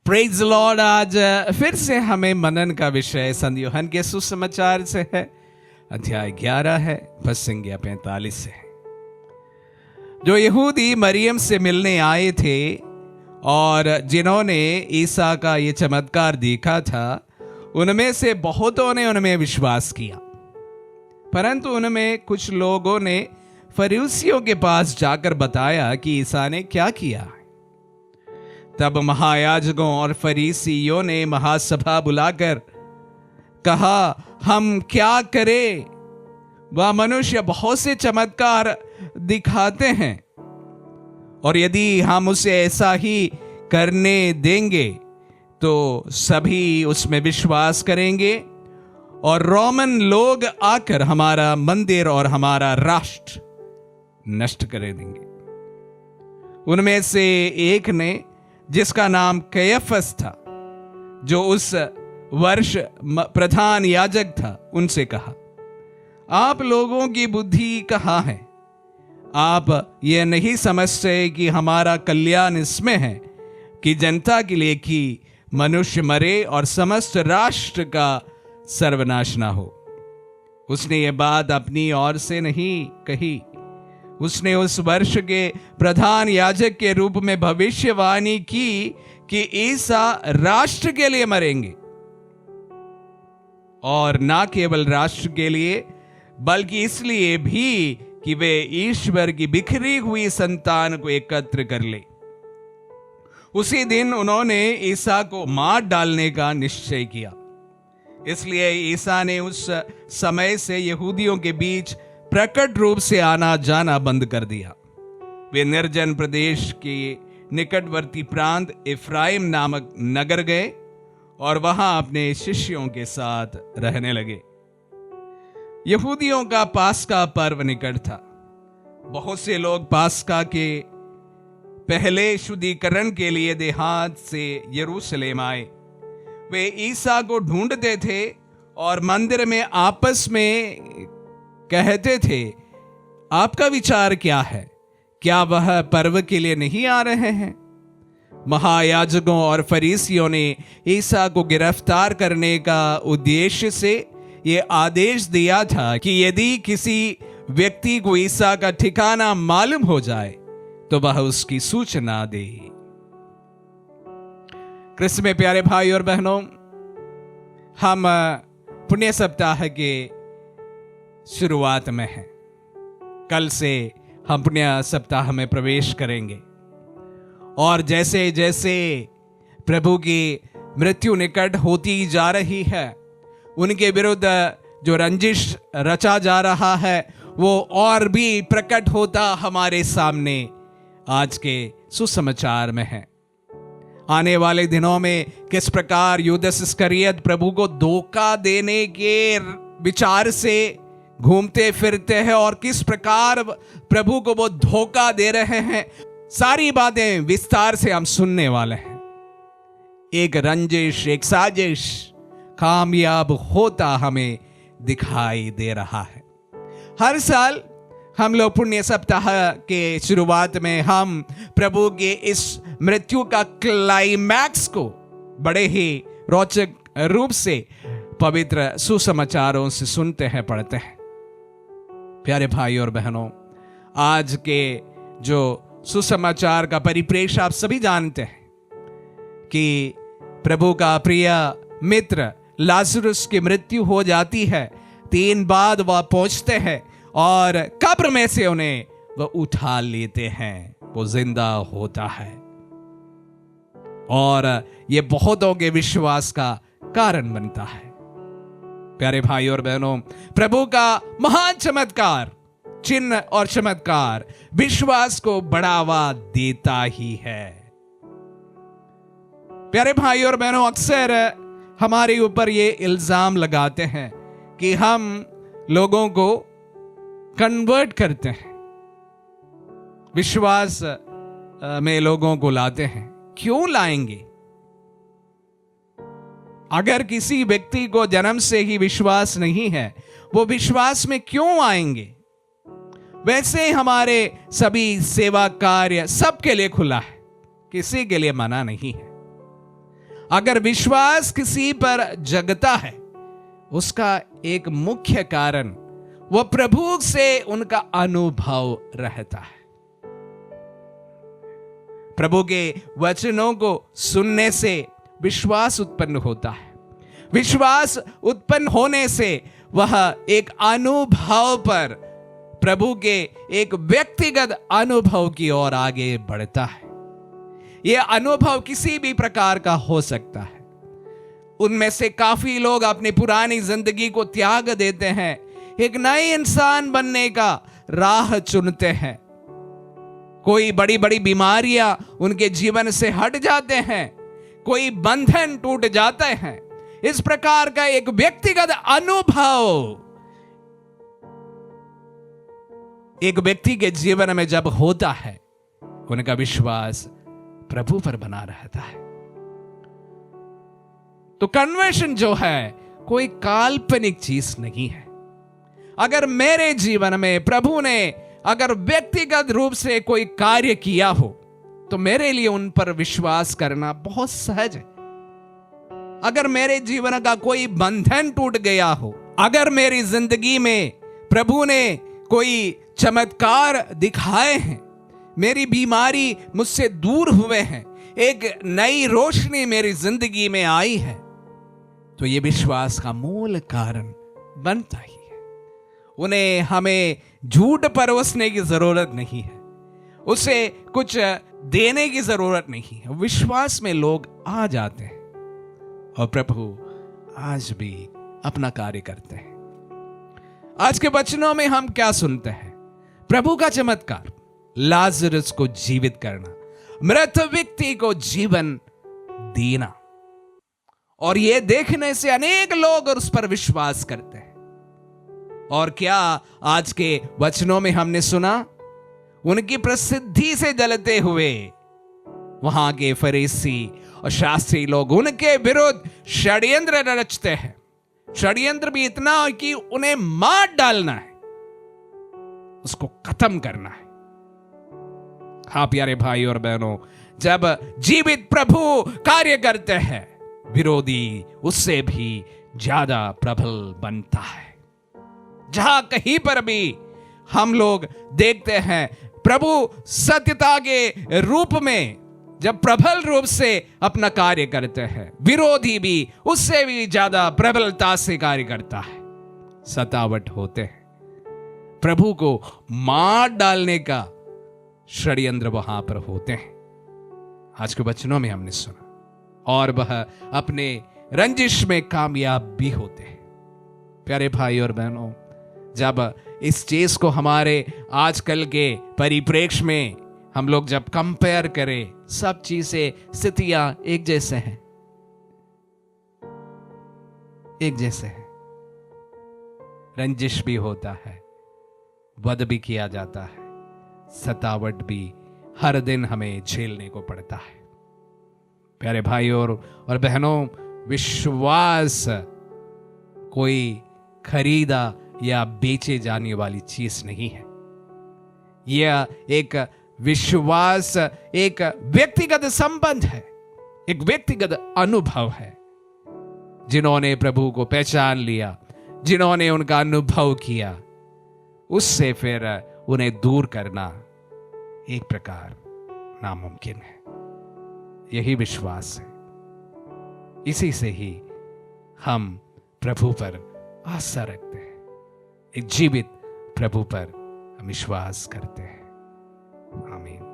Praise Lord. आज फिर से हमें मनन का विषय संत यूहन्ना के सुसमाचार से है। अध्याय 11 है, पद संख्या 45 से है। जो यहूदी मरियम से मिलने आए थे और जिन्होंने ईसा का ये चमत्कार देखा था, उनमें से बहुतों ने उनमें विश्वास किया, परंतु उनमें कुछ लोगों ने फरीसियों के पास जाकर बताया कि ईसा ने क्या किया। तब महायाजकों और फरीसियों ने महासभा बुलाकर कहा, हम क्या करें? वह मनुष्य बहुत से चमत्कार दिखाते हैं, और यदि हम उसे ऐसा ही करने देंगे तो सभी उसमें विश्वास करेंगे और रोमन लोग आकर हमारा मंदिर और हमारा राष्ट्र नष्ट कर देंगे। उनमें से एक ने, जिसका नाम कैफस था, जो उस वर्ष प्रधान याजक था, उनसे कहा, आप लोगों की बुद्धि कहाँ है? आप ये नहीं समझते कि हमारा कल्याण इसमें है कि जनता के लिए कि मनुष्य मरे और समस्त राष्ट्र का सर्वनाश ना हो। उसने ये बात अपनी ओर से नहीं कही, उसने उस वर्ष के प्रधान याजक के रूप में भविष्यवाणी की कि ईसा राष्ट्र के लिए मरेंगे, और ना केवल राष्ट्र के लिए बल्कि इसलिए भी कि वे ईश्वर की बिखरी हुई संतान को एकत्र कर ले। उसी दिन उन्होंने ईसा को मार डालने का निश्चय किया। इसलिए ईसा ने उस समय से यहूदियों के बीच प्रकट रूप से आना जाना बंद कर दिया। वे निर्जन प्रदेश के निकटवर्ती प्रांत इफ्राइम नामक नगर गए और वहां अपने शिष्यों के साथ रहने लगे। यहूदियों का पास्का पर्व निकट था। बहुत से लोग पास्का के पहले शुद्धिकरण के लिए देहात से यरूशलेम आए। वे ईसा को ढूंढते थे और मंदिर में आपस में कहते थे, आपका विचार क्या है? क्या वह पर्व के लिए नहीं आ रहे हैं? महायाजकों और फरीसियों ने ईसा को गिरफ्तार करने का उद्देश्य से ये आदेश दिया था कि यदि किसी व्यक्ति को ईसा का ठिकाना मालूम हो जाए तो वह उसकी सूचना दे। क्रिस्त में प्यारे भाई और बहनों, हम पुण्य सप्ताह के शुरुआत में हैं। कल से हम पुण्य सप्ताह में प्रवेश करेंगे, और जैसे जैसे प्रभु की मृत्यु निकट होती जा रही है, उनके विरुद्ध जो रंजिश रचा जा रहा है वो और भी प्रकट होता हमारे सामने आज के सुसमाचार में है। आने वाले दिनों में किस प्रकार यूदस इस्करियत प्रभु को धोखा देने के विचार से घूमते फिरते हैं और किस प्रकार प्रभु को वो धोखा दे रहे हैं, सारी बातें विस्तार से हम सुनने वाले हैं। एक रंजिश, एक साजिश कामयाब होता हमें दिखाई दे रहा है। हर साल हम लोग पुण्य सप्ताह के शुरुआत में हम प्रभु के इस मृत्यु का क्लाइमैक्स को बड़े ही रोचक रूप से पवित्र सुसमाचारों से सुनते हैं, पढ़ते हैं। प्यारे भाई और बहनों, आज के जो सुसमाचार का परिप्रेक्ष्य आप सभी जानते हैं कि प्रभु का प्रिय मित्र लाजरुस की मृत्यु हो जाती है। 3 बाद वह पहुंचते हैं और कब्र में से उन्हें वह उठा लेते हैं, वो जिंदा होता है, और यह बहुतों के विश्वास का कारण बनता है। प्यारे भाई और बहनों, प्रभु का महान चमत्कार, चिन्ह और चमत्कार विश्वास को बढ़ावा देता ही है। प्यारे भाई और बहनों, अक्सर हमारे ऊपर ये इल्जाम लगाते हैं कि हम लोगों को कन्वर्ट करते हैं, विश्वास में लोगों को लाते हैं। क्यों लाएंगे? अगर किसी व्यक्ति को जन्म से ही विश्वास नहीं है, वो विश्वास में क्यों आएंगे? वैसे हमारे सभी सेवा कार्य सबके लिए खुला है, किसी के लिए मना नहीं है। अगर विश्वास किसी पर जगता है, उसका एक मुख्य कारण वह प्रभु से उनका अनुभव रहता है। प्रभु के वचनों को सुनने से विश्वास उत्पन्न होता है। विश्वास उत्पन्न होने से वह एक अनुभव पर, प्रभु के एक व्यक्तिगत अनुभव की ओर आगे बढ़ता है। यह अनुभव किसी भी प्रकार का हो सकता है। उनमें से काफी लोग अपनी पुरानी जिंदगी को त्याग देते हैं, एक नए इंसान बनने का राह चुनते हैं। कोई बड़ी बड़ी बीमारियां उनके जीवन से हट जाते हैं, कोई बंधन टूट जाते हैं। इस प्रकार का एक व्यक्तिगत अनुभव एक व्यक्ति के जीवन में जब होता है, उनका विश्वास प्रभु पर बना रहता है। तो कन्वर्शन जो है कोई काल्पनिक चीज नहीं है। अगर मेरे जीवन में प्रभु ने अगर व्यक्तिगत रूप से कोई कार्य किया हो, तो मेरे लिए उन पर विश्वास करना बहुत सहज है। अगर मेरे जीवन का कोई बंधन टूट गया हो, अगर मेरी जिंदगी में प्रभु ने कोई चमत्कार दिखाए हैं, मेरी बीमारी मुझसे दूर हुए हैं, एक नई रोशनी मेरी जिंदगी में आई है, तो यह विश्वास का मूल कारण बनता ही है। उन्हें हमें झूठ परोसने की जरूरत नहीं है, उसे कुछ देने की जरूरत नहीं है। विश्वास में लोग आ जाते हैं और प्रभु आज भी अपना कार्य करते हैं। आज के वचनों में हम क्या सुनते हैं? प्रभु का चमत्कार, लाजरस को जीवित करना, मृत व्यक्ति को जीवन देना, और यह देखने से अनेक लोग उस पर विश्वास करते हैं। और क्या आज के वचनों में हमने सुना? उनकी प्रसिद्धि से जलते हुए वहां के फरीसी और शास्त्री लोग उनके विरुद्ध षड्यंत्र रचते हैं। षड्यंत्र भी इतना कि उन्हें मार डालना है, उसको खत्म करना है। हाँ प्यारे भाई और बहनों, जब जीवित प्रभु कार्य करते हैं, विरोधी उससे भी ज्यादा प्रबल बनता है। जहां कहीं पर भी हम लोग देखते हैं प्रभु सत्यता के रूप में जब प्रबल रूप से अपना कार्य करते हैं, विरोधी भी उससे भी ज्यादा प्रबलता से कार्य करता है। सतावट होते हैं, प्रभु को मार डालने का षड्यंत्र वहां पर होते हैं। आज के वचनों में हमने सुना, और वह अपने रंजिश में कामयाब भी होते हैं। प्यारे भाई और बहनों, जब इस चीज को हमारे आजकल के परिप्रेक्ष्य में हम लोग जब कंपेयर करें, सब चीजें, स्थितियां एक जैसे हैं, एक जैसे हैं। रंजिश भी होता है, वध भी किया जाता है, सतावट भी हर दिन हमें झेलने को पड़ता है। प्यारे भाइयों और बहनों, विश्वास कोई खरीदा या बेचे जाने वाली चीज नहीं है। यह एक विश्वास एक व्यक्तिगत संबंध है, एक व्यक्तिगत अनुभव है। जिन्होंने प्रभु को पहचान लिया, जिन्होंने उनका अनुभव किया, उससे फिर उन्हें दूर करना एक प्रकार नामुमकिन है। यही विश्वास है। इसी से ही हम प्रभु पर आशा रखते हैं, एक जीवित प्रभु पर हम विश्वास करते हैं। आमीन।